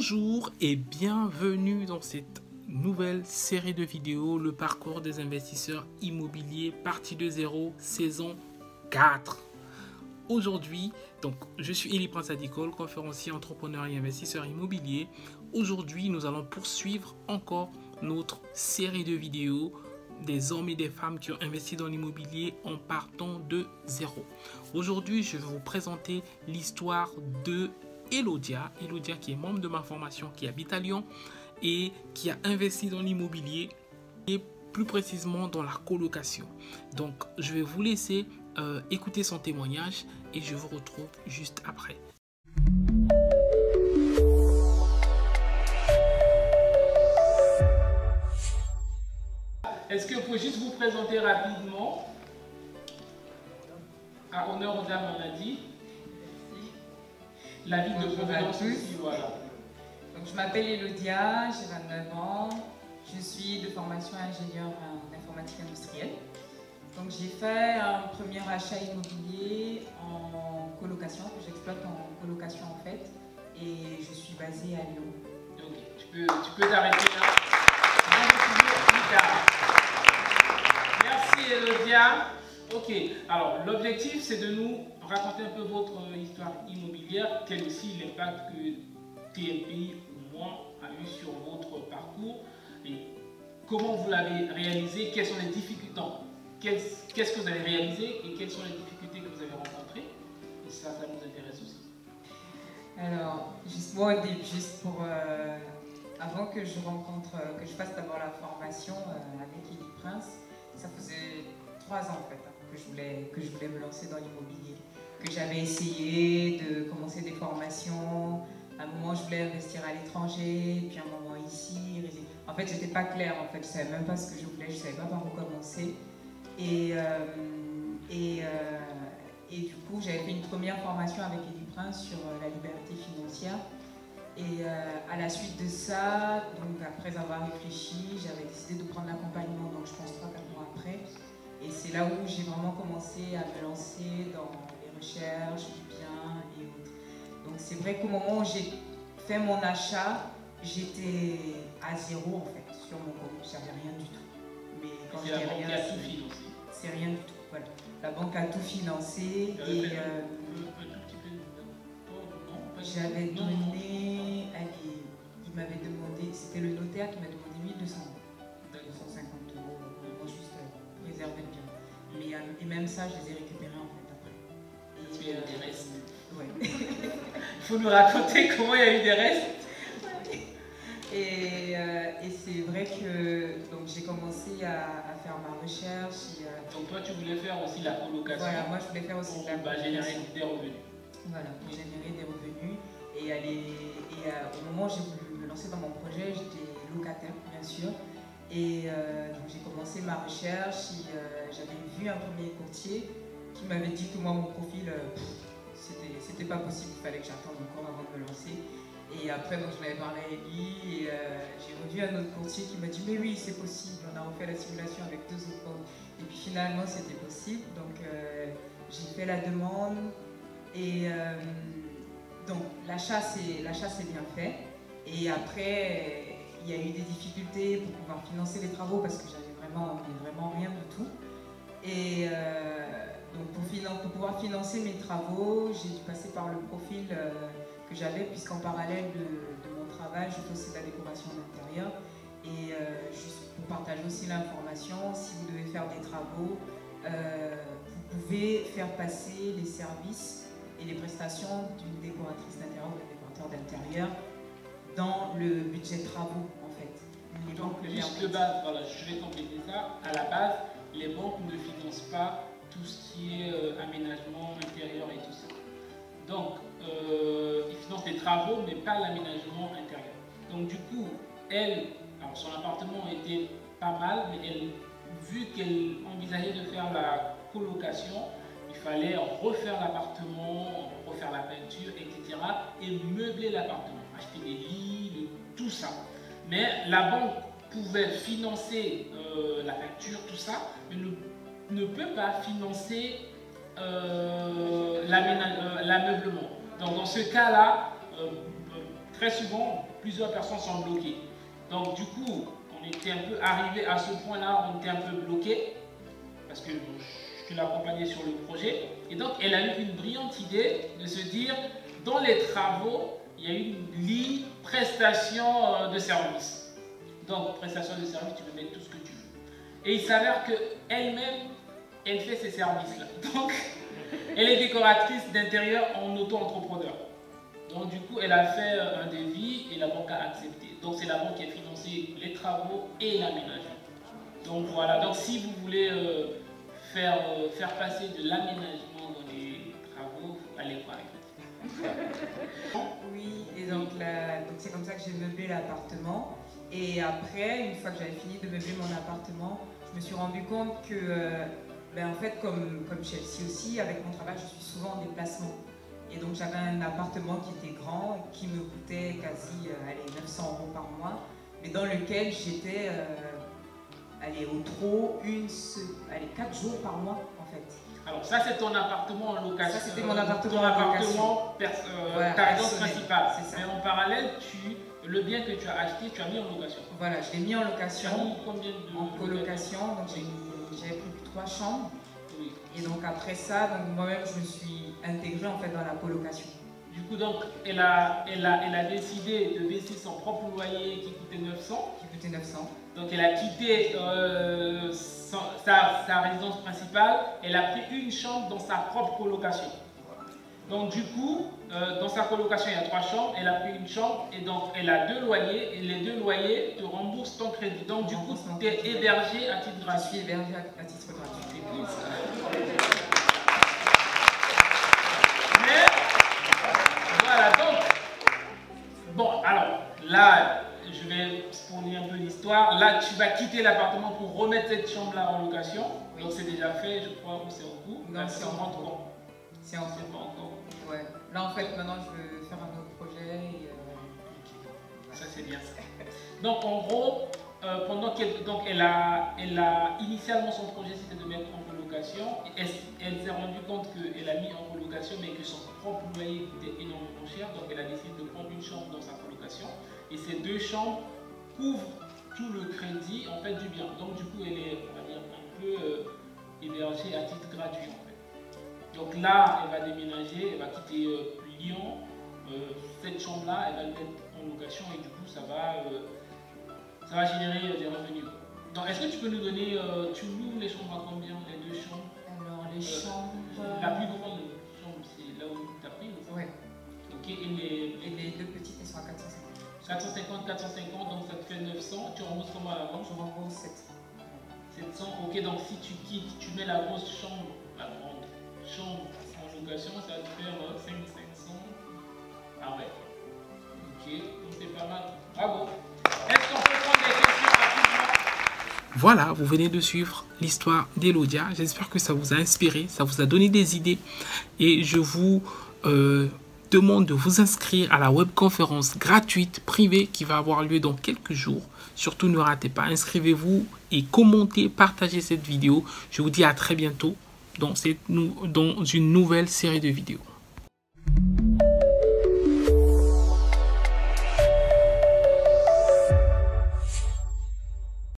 Bonjour et bienvenue dans cette nouvelle série de vidéos, le parcours des investisseurs immobiliers, partie de 0, saison 4. Aujourd'hui, donc, je suis Eli Prince Adicole, conférencier, entrepreneur et investisseur immobilier. Aujourd'hui, nous allons poursuivre encore notre série de vidéos des hommes et des femmes qui ont investi dans l'immobilier en partant de zéro. Aujourd'hui, je vais vous présenter l'histoire de Elodia qui est membre de ma formation, qui habite à Lyon et qui a investi dans l'immobilier et plus précisément dans la colocation. Donc, je vais vous laisser écouter son témoignage et je vous retrouve juste après. Est-ce que vous pouvez juste vous présenter rapidement? À honneur aux dames, on a dit. La ville de Provenance aussi, voilà. Donc, je m'appelle Elodia, j'ai 29 ans. Je suis de formation ingénieur en informatique industrielle. Donc, j'ai fait un premier achat immobilier en colocation, que j'exploite en colocation en fait. Et je suis basée à Lyon. Ok, tu peux t'arrêter là. Merci Elodia. Ok, alors l'objectif c'est de nous raconter un peu votre histoire immobilière, quel aussi l'impact que TMPI ou moi a eu sur votre parcours et comment vous l'avez réalisé, quelles sont les difficultés, qu'est-ce que vous avez réalisé et quelles sont les difficultés que vous avez rencontrées. Et ça nous intéresse aussi. Alors, juste moi au début, juste pour avant que je fasse d'abord la formation avec Eli Prince, ça faisait 3 ans en fait que je voulais me lancer dans l'immobilier, que j'avais essayé de commencer des formations. À un moment, je voulais investir à l'étranger, puis à un moment ici. En fait, j'étais pas claire. En fait, je savais même pas ce que je voulais. Je savais pas par où commencer. Et du coup, j'avais fait une première formation avec Eli Prince sur la liberté financière. Et à la suite de ça, donc après avoir réfléchi, j'avais décidé de prendre l'accompagnement. Donc, je pense 3-4 mois après. Et c'est là où j'ai vraiment commencé à me lancer dans les recherches du bien et autres. Donc c'est vrai qu'au moment où j'ai fait mon achat, j'étais à zéro en fait sur mon compte. J'avais rien du tout. Mais quand je dis rien, c'est rien du tout. Voilà. La banque a tout financé et j'avais donné, il m'avait demandé, c'était le notaire qui m'a demandé 1200 €, 250 € pour juste réserver le bien. Et même ça, je les ai récupérés en fait après. Il y a eu des restes. Ouais. Il faut nous raconter comment il y a eu des restes. Et c'est vrai que j'ai commencé à faire ma recherche. Donc toi, tu voulais faire aussi la colocation. Voilà, moi je voulais faire aussi la colocation. Générer des revenus. Voilà, pour générer des revenus. Au moment où j'ai voulu me lancer dans mon projet, j'étais locataire, bien sûr. Et donc j'ai commencé ma recherche. J'avais vu un premier courtier qui m'avait dit que moi, mon profil, c'était pas possible. Il fallait que j'attende encore avant de me lancer. Et après, donc, je l'avais parlé à Eli. Et j'ai revu un autre courtier qui m'a dit mais oui, c'est possible. On a refait la simulation avec 2 autres banques. Et puis finalement, c'était possible. Donc j'ai fait la demande. Et donc l'achat c'est bien fait. Et après, il y a eu des difficultés pour pouvoir financer les travaux parce que j'avais vraiment rien du tout. Et donc pour pouvoir financer mes travaux, j'ai dû passer par le profil que j'avais, puisqu'en parallèle de mon travail, je fais aussi de la décoration d'intérieur. Et juste pour partager aussi l'information, si vous devez faire des travaux, vous pouvez faire passer les services et les prestations d'une décoratrice d'intérieur ou d'un décorateur d'intérieur dans le budget de travaux en fait. Donc juste de base, voilà, je vais compléter ça. À la base, les banques ne financent pas tout ce qui est aménagement intérieur et tout ça. Donc ils financent les travaux mais pas l'aménagement intérieur. Donc du coup, alors son appartement était pas mal, mais vu qu'elle envisageait de faire la colocation, il fallait refaire l'appartement, refaire la peinture, etc. et meubler l'appartement, acheter des lits, tout ça. Mais la banque pouvait financer la peinture, tout ça, mais ne peut pas financer l'ameublement. Donc dans ce cas-là, très souvent, plusieurs personnes sont bloquées. Donc du coup, on était un peu arrivé à ce point-là, on était un peu bloqué parce que je l'accompagnais sur le projet. Et donc, elle a eu une brillante idée de se dire, dans les travaux, il y a une ligne prestation de service. Donc, prestation de service, tu peux mettre tout ce que tu veux. Et il s'avère qu'elle-même, elle fait ces services-là. Donc, elle est décoratrice d'intérieur en auto-entrepreneur. Donc, du coup, elle a fait un devis et la banque a accepté. Donc, c'est la banque qui a financé les travaux et l'aménagement. Donc, voilà. Donc, si vous voulez faire passer de l'aménagement dans les travaux, allez voir. Oui, et donc c'est comme ça que j'ai meublé l'appartement. Et après, une fois que j'avais fini de meubler mon appartement, je me suis rendu compte que, en fait, comme Chelsea aussi, avec mon travail, je suis souvent en déplacement. Et donc j'avais un appartement qui était grand, qui me coûtait quasi 900 € par mois, mais dans lequel j'étais au trop 4 jours par mois en fait. Alors ça c'est ton appartement en location. Ça c'était mon appartement en location. Voilà, ta résidence principale. Mais en parallèle, le bien que tu as acheté, tu as mis en location. Voilà, je l'ai mis en location. Tu as mis combien de en colocation, donc j'avais pris 3 chambres. Oui. Et donc après ça, moi-même je me suis intégrée en fait dans la colocation. Du coup, donc, elle a décidé de baisser son propre loyer qui coûtait 900. Donc, elle a quitté sa résidence principale. Elle a pris une chambre dans sa propre colocation. Donc, du coup, dans sa colocation, il y a 3 chambres. Elle a pris une chambre et donc, elle a 2 loyers. Et les 2 loyers te remboursent ton crédit. Donc, du coup, tu es hébergé à titre gratuit. Je suis hébergé à titre gratuit. C'est cool, ça. Voilà, donc, bon, alors, là, je vais spoiler un peu l'histoire. Là, tu vas quitter l'appartement pour remettre cette chambre-là en location. Oui. Donc, c'est déjà fait, je crois, ou c'est en cours. Non, c'est en cours. C'est en cours. Pas encore. Ouais. Là, en fait, maintenant, je veux faire un autre projet. Et ça, c'est bien ça. Donc, en gros, pendant elle a initialement son projet, c'était de mettre en colocation. Elle s'est rendue compte qu'elle a mis en colocation, mais que son propre loyer coûtait énormément cher. Donc, elle a décidé de prendre une chambre dans sa colocation. Et ces 2 chambres couvrent tout le crédit en fait du bien. Donc, du coup, elle est, on va dire, un peu hébergée à titre gratuit en fait. Donc là, elle va déménager, elle va quitter Lyon. Cette chambre-là, elle va le mettre en location et du coup, ça va générer des revenus. Donc, est-ce que tu peux nous donner, tu loues les chambres à combien, les 2 chambres? Alors, les chambres... La plus grande chambre, c'est là où tu as pris? Oui. Ok, et les 2 petites, elles sont à 450. 450, donc ça te fait 900. Tu rembourses comment à la banque? Je rembourse 700. 700, ok, donc si tu quittes, tu mets la grosse chambre, la grande chambre en location, ça va te faire 500. Ah ouais. Ok, donc c'est pas mal. Bravo. Est-ce qu'on peut prendre des questions rapidement? Voilà, vous venez de suivre l'histoire d'Elodia. J'espère que ça vous a inspiré, ça vous a donné des idées. Et je vous demande de vous inscrire à la webconférence gratuite privée qui va avoir lieu dans quelques jours. Surtout ne ratez pas, inscrivez-vous et commentez, partagez cette vidéo. Je vous dis à très bientôt dans une nouvelle série de vidéos.